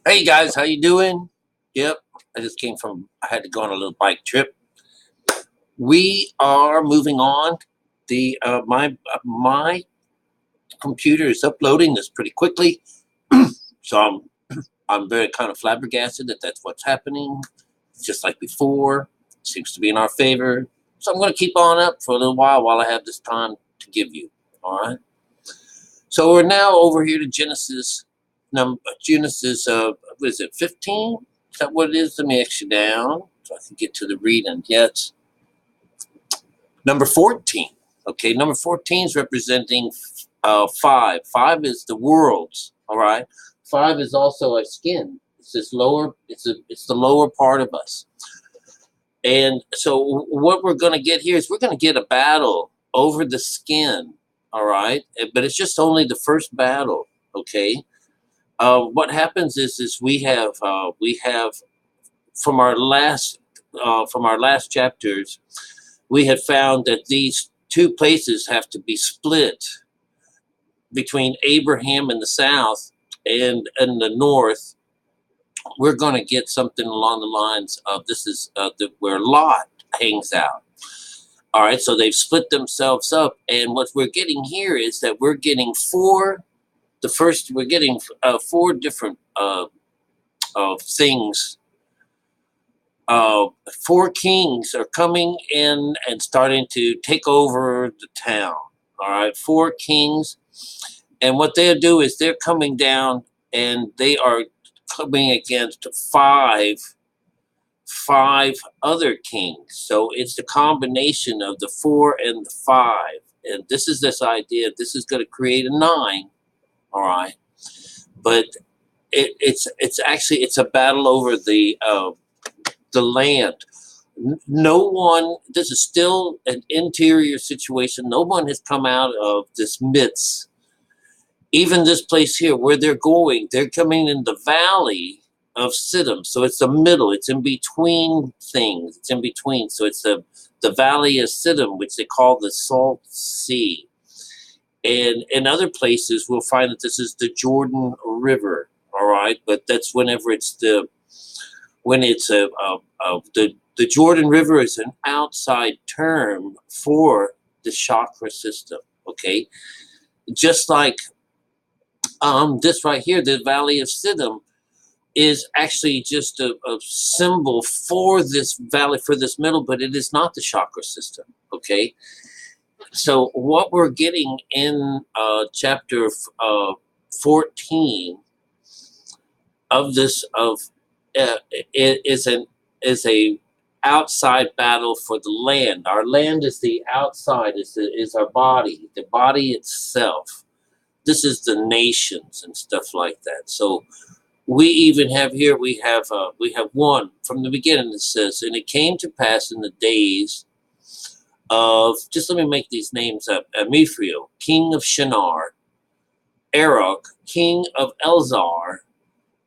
Hey guys, how you doing? Yep, I had to go on a little bike trip. We are moving on. My computer is uploading this pretty quickly, so I'm very kind of flabbergasted that that's what's happening. Just like before, seems to be in our favor. So I'm going to keep on up for a little while I have this time to give you. All right. So we're now over here to Genesis. What is it? 15? Is that what it is? Let me actually down so I can get to the reading. Yes, number 14. Okay, number 14 is representing five. Five is the worlds. All right. Five is also a skin. It's this lower. It's the lower part of us. And so what we're going to get here is we're going to get a battle over the skin. All right, but it's just only the first battle. Okay. What happens is we have from our last chapters, we had found that these two places have to be split between Abraham in the south and in the north. We're going to get something along the lines of this is where Lot hangs out. All right, so they've split themselves up, and what we're getting here is that we're getting four. We're getting four different things. Four kings are coming in and starting to take over the town. All right, four kings, and what they'll do is they're coming down and they are coming against five other kings. So it's the combination of the four and the five, and this idea. This is going to create a nine. All right, but it's actually it's a battle over the land. No one. This is still an interior situation. No one has come out of this midst. Even this place here, where they're coming in the valley of Siddim. So it's the middle. It's in between things. It's in between. So it's the valley of Siddim, which they call the Salt Sea. And in other places, we'll find that this is the Jordan River. All right, but that's whenever the Jordan River is an outside term for the chakra system. Okay, just like this right here, the Valley of Siddim is actually just a symbol for this valley, for this middle, but it is not the chakra system. Okay. So what we're getting in chapter 14 of this is a outside battle for the land. Our land is the outside, is our body, the body itself. This is the nations and stuff like that. So we even have here we have one from the beginning that says, and it came to pass in the days of, just let me make these names up, Mithriel, king of Shinar, Arok, king of Elzar,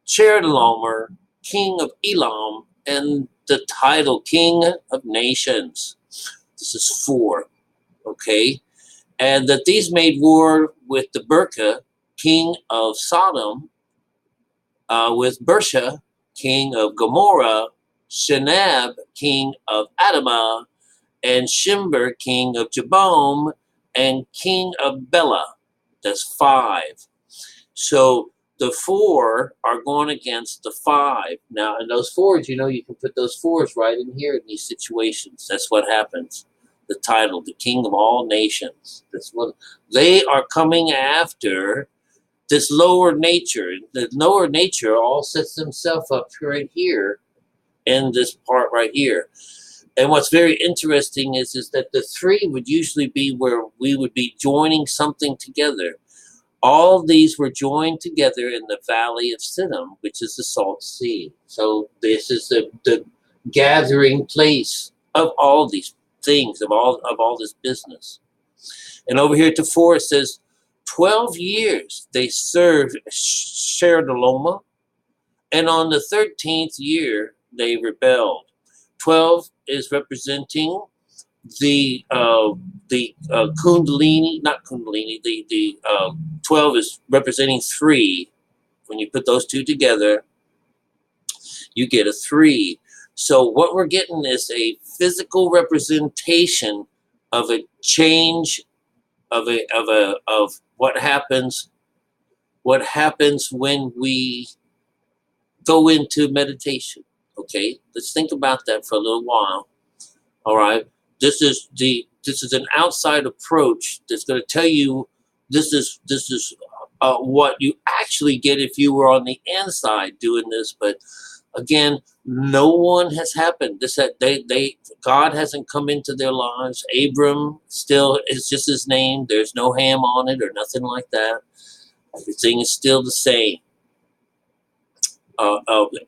Chedorlaomer, king of Elam, and the title king of nations. This is four, okay? And that these made war with the Berka, king of Sodom, with Bersha, king of Gomorrah, Shenab, king of Adamah, and Shimber, king of Jabom, and king of Bela. That's five. So the four are going against the five. Now, in those fours, you can put those fours right in here in these situations. That's what happens. The title, the king of all nations. That's what they are coming after. This lower nature. The lower nature all sets themselves up right here in this part right here. And what's very interesting is that the three would usually be where we would be joining something together. All these were joined together in the Valley of Siddim, which is the Salt Sea. So this is the gathering place of all these things, of all this business. And over here to 4, it says, 12 years they served Chedorlaomer, and on the 13th year they rebelled. 12 is representing the Kundalini, not Kundalini. The 12 is representing 3. When you put those two together, you get a 3. So what we're getting is a physical representation of a change of what happens when we go into meditation. Okay, let's think about that for a little while. All right, this is an outside approach that's going to tell you this is what you actually get if you were on the inside doing this. But again, no one has happened. God hasn't come into their lives. Abram still is just his name. There's no Ham on it or nothing like that. Everything is still the same.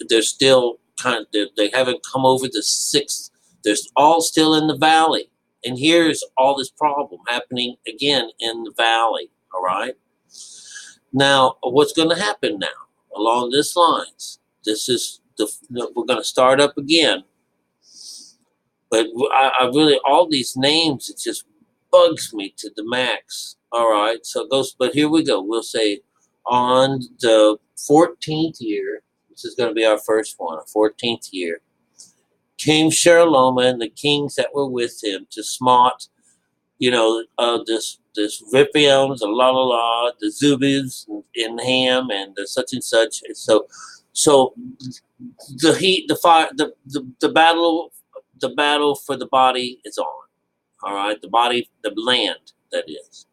They're still they haven't come over the 6th. They're all still in the valley. And here's all this problem happening again in the valley. All right. Now, what's going to happen now along this lines? We're going to start up again. But I really, all these names, it just bugs me to the max. All right. So it goes, but here we go. We'll say on the 14th year, this is going to be our first one, our 14th year, came Sheraloma and the kings that were with him to smite, this Riphaim, the the Zubis, and Ham, and the such and such. And so the heat, the fire, the battle for the body is on. All right, the land, that is.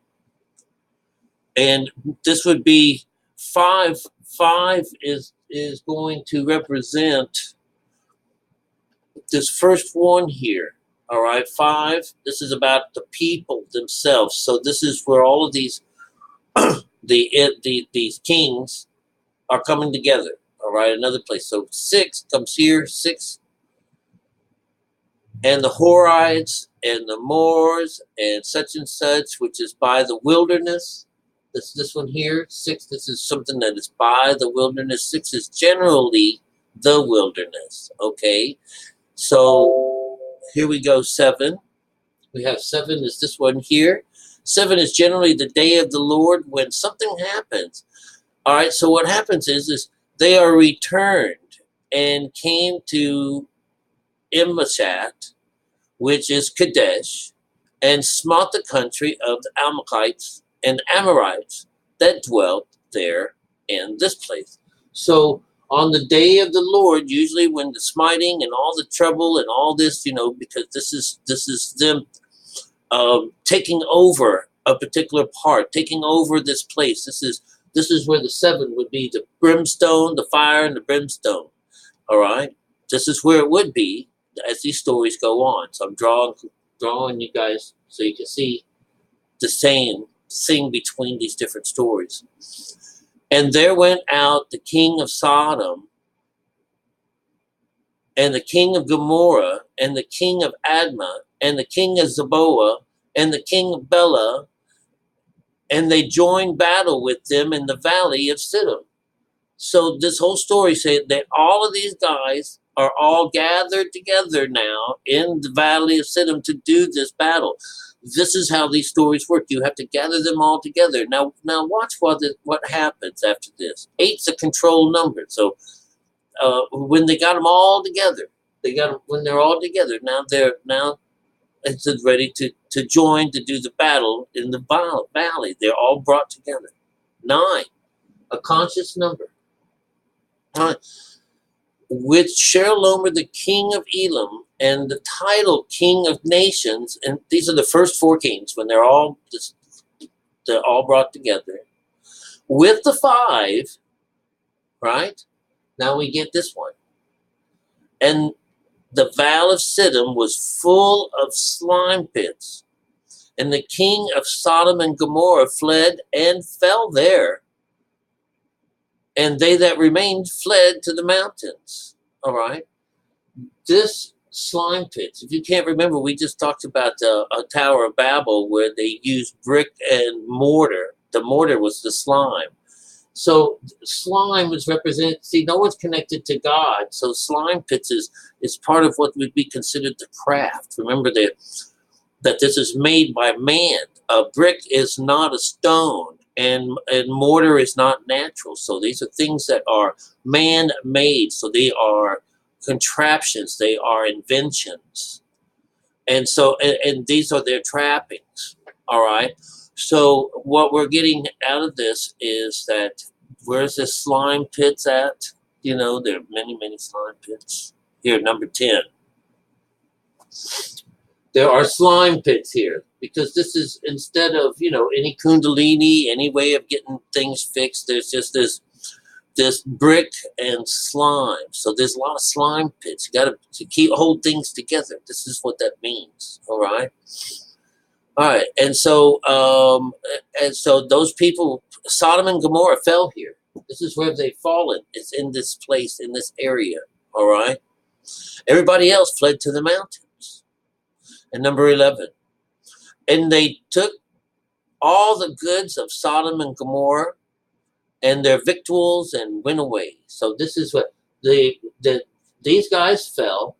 And this would be 5. 5 is going to represent this first one here. All right, 5. This is about the people themselves. So this is where all of these these kings are coming together. All right, another place. So 6 comes here. 6, and the Horites and the Moors and such, which is by the wilderness. This one here. 6. This is something that is by the wilderness. 6 is generally the wilderness. Okay. So here we go, 7. We have 7 is this one here. 7 is generally the day of the Lord when something happens. All right, so what happens is they are returned and came to Immashat, which is Kadesh, and smote the country of the Amalekites and Amorites that dwelt there in this place. So on the day of the Lord, usually when the smiting and all the trouble and all this, because this is them taking over a particular part, taking over this place. This is where the 7 would be, the brimstone, the fire, and the brimstone. All right, this is where it would be as these stories go on. So I'm drawing you guys so you can see the same thing between these different stories. And there went out the king of Sodom, and the king of Gomorrah, and the king of Admah, and the king of Zeboah, and the king of Bela, and they joined battle with them in the valley of Siddim. So this whole story says that all of these guys are all gathered together now in the valley of Siddim to do this battle. This is how these stories work. You have to gather them all together. Now watch what happens after this. 8's a control number. So when they got them all together, when they're all together, now it's ready to join to do the battle in the valley. They're all brought together. 9, a conscious number. With Sheralomer, the king of Elam, and the title king of nations, and these are the first 4 kings when they're all brought together. With the 5, right? Now we get this one. And the valley of Siddim was full of slime pits, and the king of Sodom and Gomorrah fled and fell there, and they that remained fled to the mountains. All right. This slime pits, if you can't remember, we just talked about a Tower of Babel where they used brick and mortar. The mortar was the slime. So slime is represented. See, no one's connected to God. So slime pits is part of what would be considered the craft. Remember that this is made by man. A brick is not a stone. And mortar is not natural. So these are things that are man-made. So they are contraptions. They are inventions. And so, and these are their trappings. All right. So what we're getting out of this is that where's the slime pits at? You know, there are many, many slime pits. Here, number 10. There are slime pits here because this is, instead of, you know, any kundalini, any way of getting things fixed, there's just this brick and slime. So there's a lot of slime pits. You got to hold things together. This is what that means. All right. All right. And so those people, Sodom and Gomorrah, fell here. This is where they've fallen. It's in this place, in this area. All right. Everybody else fled to the mountains. And number 11. And they took all the goods of Sodom and Gomorrah and their victuals and went away. So this is what these guys fell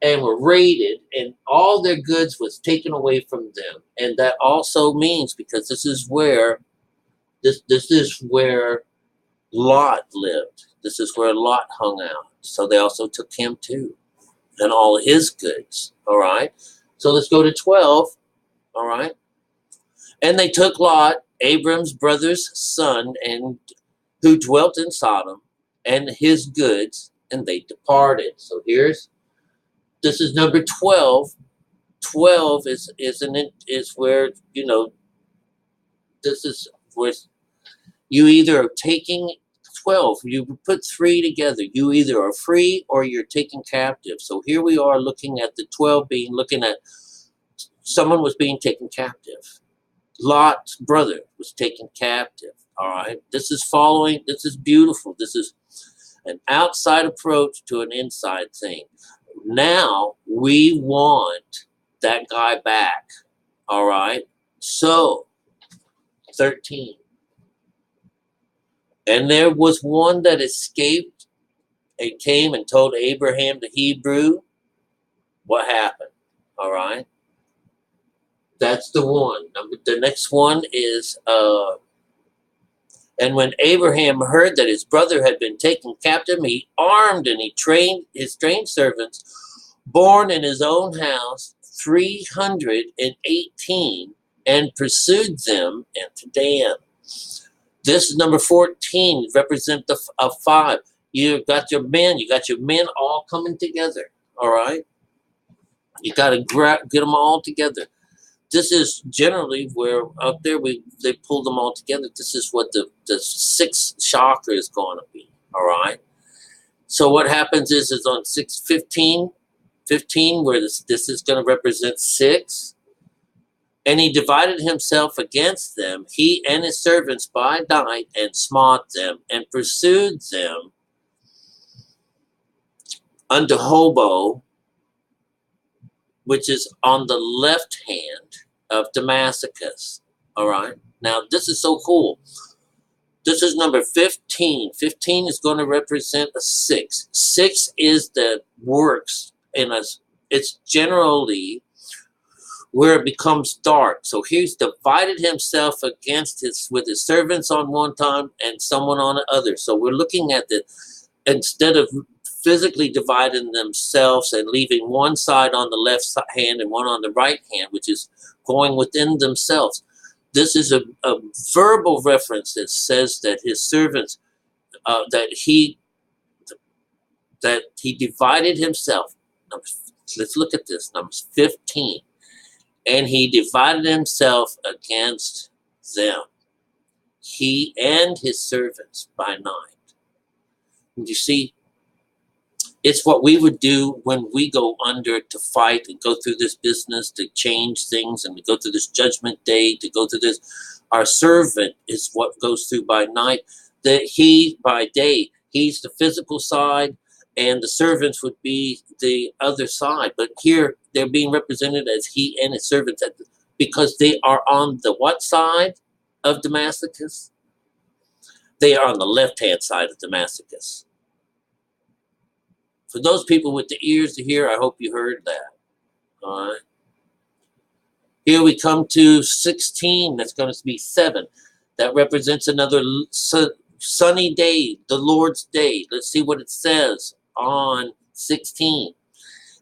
and were raided, and all their goods was taken away from them. And that also means, because this is where Lot lived. This is where Lot hung out. So they also took him too, and all his goods. All right. So let's go to 12. All right. And they took Lot, Abram's brother's son, and who dwelt in Sodom, and his goods, and they departed. So this is number 12. 12 is where, you know, this is where you either are taking 12, you put 3 together. You either are free or you're taken captive. So here we are looking at the 12 looking at someone was being taken captive. Lot's brother was taken captive. All right. This is beautiful. This is an outside approach to an inside thing. Now we want that guy back. All right. So 13. And there was one that escaped and came and told Abraham the Hebrew what happened. All right. That's the one. The next one is, and when Abraham heard that his brother had been taken captive, he armed and he trained his trained servants, born in his own house, 318, and pursued them into Dan. This is number 14, represent the 5. You got your men all coming together. All right. You got to get them all together. This is generally where up there they pull them all together. This is what the 6th chakra is going to be. All right. So what happens is on 6:15, where this is going to represent 6, and he divided himself against them, he and his servants by night, and smote them and pursued them unto Hobo, which is on the left hand of Damascus. All right. Now, this is so cool. This is number 15. 15 is going to represent a 6. 6 is the works in us. It's generally where it becomes dark. So he's divided himself with his servants on one time and someone on the other. So we're looking at instead of physically dividing themselves and leaving one side on the left hand and one on the right hand, which is going within themselves. This is a verbal reference that says that his servants, that he divided himself. Let's look at this, number 15. And he divided himself against them, he and his servants by night. And you see, it's what we would do when we go under to fight and go through this business to change things and to go through this judgment day, to go through this. Our servant is what goes through by night. That he by day, he's the physical side, and the servants would be the other side. But here they're being represented as he and his servants because they are on the what side of Damascus? They are on the left-hand side of Damascus. For those people with the ears to hear, I hope you heard that. All right. Here we come to 16. That's going to be 7. That represents another sunny day, the Lord's day. Let's see what it says on 16.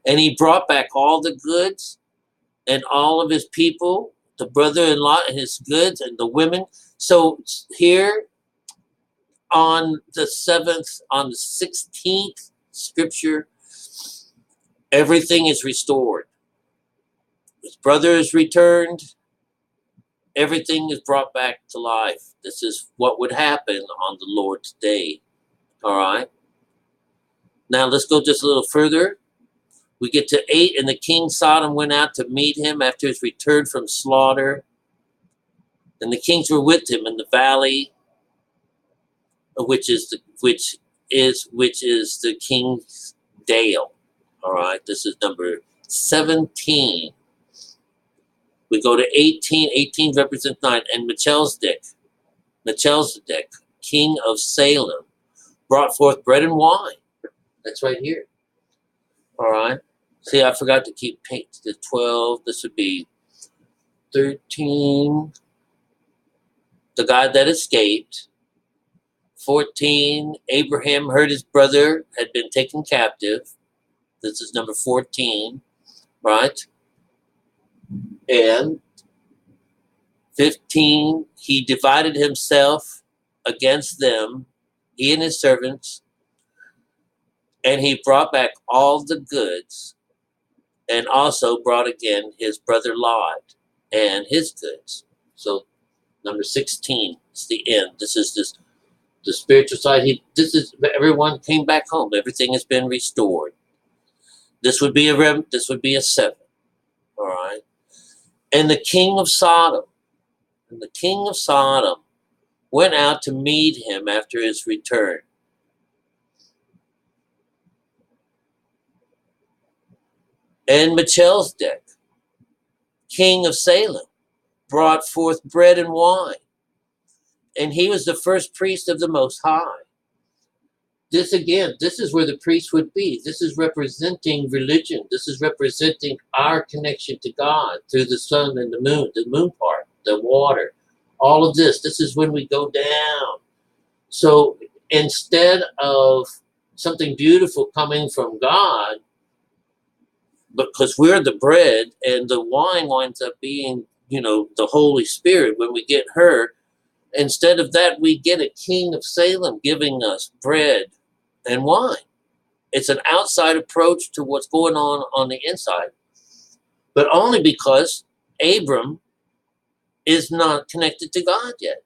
And he brought back all the goods and all of his people, the brother-in-law and his goods and the women. So here on the 16th scripture, everything is restored. His brother is returned. Everything is brought back to life. This is what would happen on the Lord's day. All right. Now let's go just a little further. We get to 8, and the king Sodom went out to meet him after his return from slaughter. And the kings were with him in the valley, which is the king's dale. All right, this is number 17. We go to 18. 18 represents 9. And Melchizedek, king of Salem, brought forth bread and wine. That's right here. All right. See, I forgot to keep the 12. This would be 13. The guy that escaped. 14. Abraham heard his brother had been taken captive. This is number 14. Right? And 15. He divided himself against them, he and his servants, and he brought back all the goods, and also brought again his brother Lot and his goods. So number 16 is the end. This is the spiritual side. Everyone came back home. Everything has been restored. This would be a 7. All right. And the king of Sodom went out to meet him after his return. And Melchizedek, king of Salem, brought forth bread and wine. And he was the first priest of the Most High. This is where the priest would be. This is representing religion. This is representing our connection to God through the sun and the moon part, the water, all of this. This is when we go down. So instead of something beautiful coming from God, because we're the bread and the wine winds up being, the Holy Spirit when we get her, instead of that, we get a king of Salem giving us bread and wine. It's an outside approach to what's going on the inside, but only because Abram is not connected to God yet.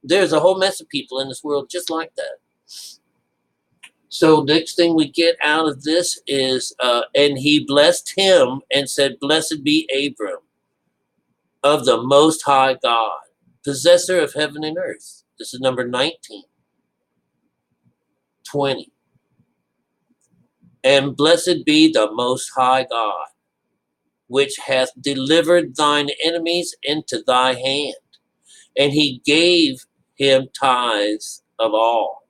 There's a whole mess of people in this world just like that. So next thing we get out of this is, and he blessed him and said, "Blessed be Abram of the Most High God, possessor of heaven and earth." This is number 19. 20. And blessed be the Most High God, which hath delivered thine enemies into thy hand. And he gave him tithes of all.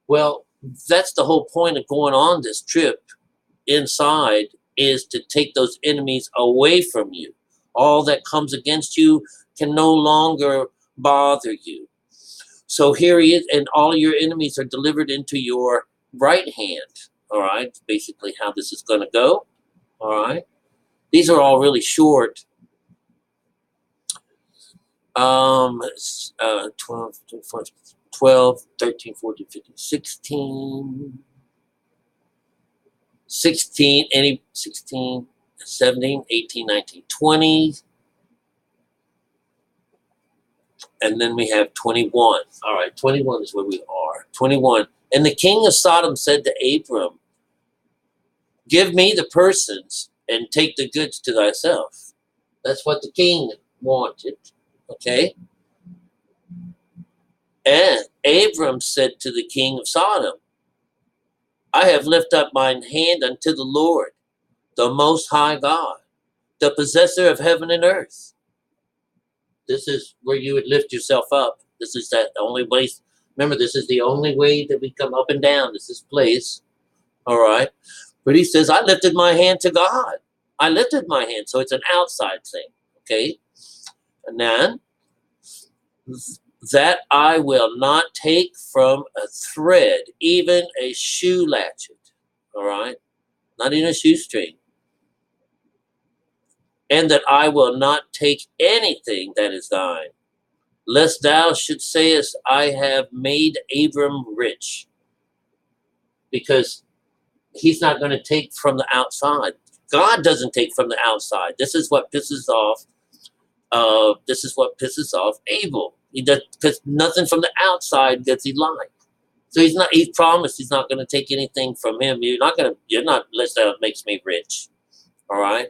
Well, that's the whole point of going on this trip inside, is to take those enemies away from you. All that comes against you can no longer bother you. So here he is, and all your enemies are delivered into your right hand. All right, basically how this is going to go. All right, these are all really short. 12, 13, 14, 15, 16, 17, 18, 19, 20. And then we have 21. All right, 21 is where we are. 21. And the king of Sodom said to Abram, "Give me the persons and take the goods to thyself." That's what the king wanted. Okay? And Abram said to the king of Sodom, "I have lifted up mine hand unto the Lord, the Most High God, the possessor of heaven and earth." This is where you would lift yourself up. This is that only place. Remember, this is the only way that we come up and down is this place. All right. But he says, "I lifted my hand to God." I lifted my hand. So it's an outside thing. Okay. And then, "That I will not take from a thread, even a shoe latchet." All right? Not in a shoestring. And that I will not take anything that is thine, lest thou should sayest, I have made Abram rich. Because he's not going to take from the outside. God doesn't take from the outside. This is what pisses off. This is what pisses off Abel. He does, because nothing from the outside does he like. So he's not. He's promised he's not going to take anything from him. You're not going to. You're not. Unless that makes me rich. All right.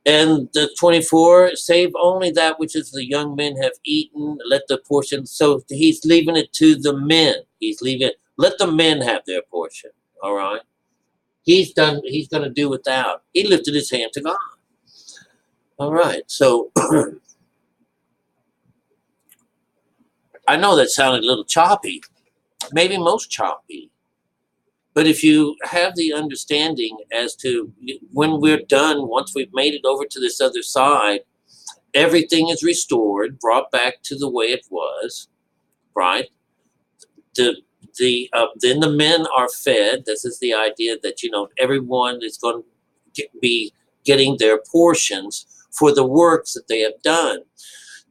And the 24, save only that which is the young men have eaten. Let the portion. So he's leaving it to the men. He's leaving. Let the men have their portion. All right. He's done. He's going to do without. He lifted his hand to God. All right. So I know that sounded a little choppy, maybe most choppy. But if you have the understanding as to when we're done, once we've made it over to this other side, everything is restored, brought back to the way it was, right? Then the men are fed. This is the idea that, everyone is going to be getting their portions for the works that they have done.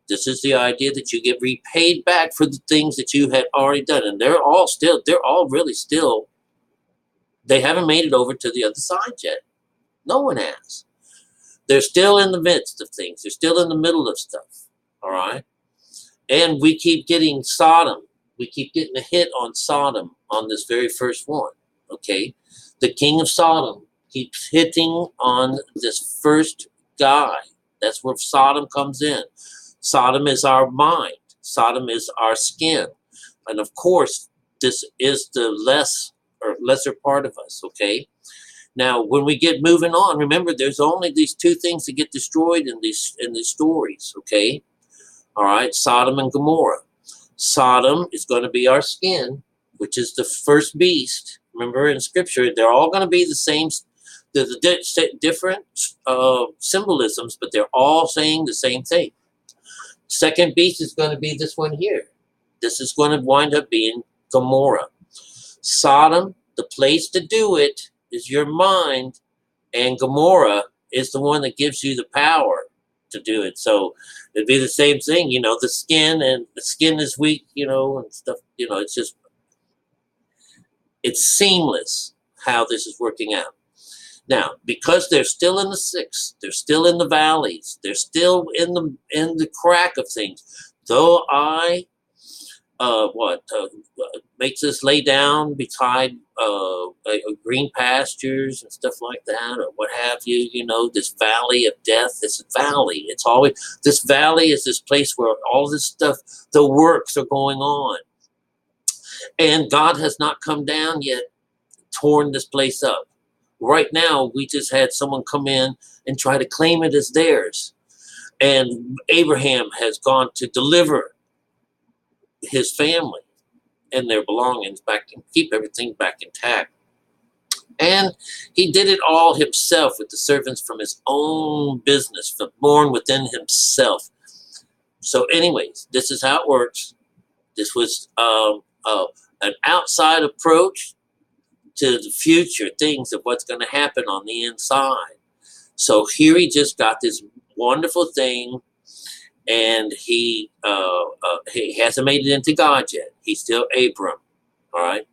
This is the idea that you get repaid back for the things that you had already done. And they're all really still, they haven't made it over to the other side yet. No one has. They're still in the midst of things. They're still in the middle of stuff. All right. And we keep getting Sodom. We keep getting a hit on Sodom on this very first one. Okay. The king of Sodom keeps hitting on this first guy. That's where Sodom comes in. Sodom is our mind. Sodom is our skin. And of course, this is the lesser part of us, okay? Now, when we get moving on, remember, there's only these two things that get destroyed in these stories, okay? All right, Sodom and Gomorrah. Sodom is going to be our skin, which is the first beast. Remember, in Scripture, they're all going to be the same. There's different symbolisms, but they're all saying the same thing. Second beast is going to be this one here. This is going to wind up being Gomorrah. Sodom, the place to do it is your mind, and Gomorrah is the one that gives you the power to do it. So it'd be the same thing, the skin is weak, and stuff, it's seamless how this is working out. Now, because they're still in the sixth, they're still in the valleys, they're still in the crack of things. Though I makes us lay down beside green pastures and stuff like that, or what have you, this valley of death, this valley, it's always, this valley is this place where all this stuff, the works are going on. And God has not come down yet, torn this place up. Right now, we just had someone come in and try to claim it as theirs. And Abraham has gone to deliver his family and their belongings back and keep everything back intact. And he did it all himself with the servants from his own business, born within himself. So anyways, this is how it works. This was an outside approach to the future things of what's going to happen on the inside. So here he just got this wonderful thing, and he hasn't made it into God yet. He's still Abram, all right?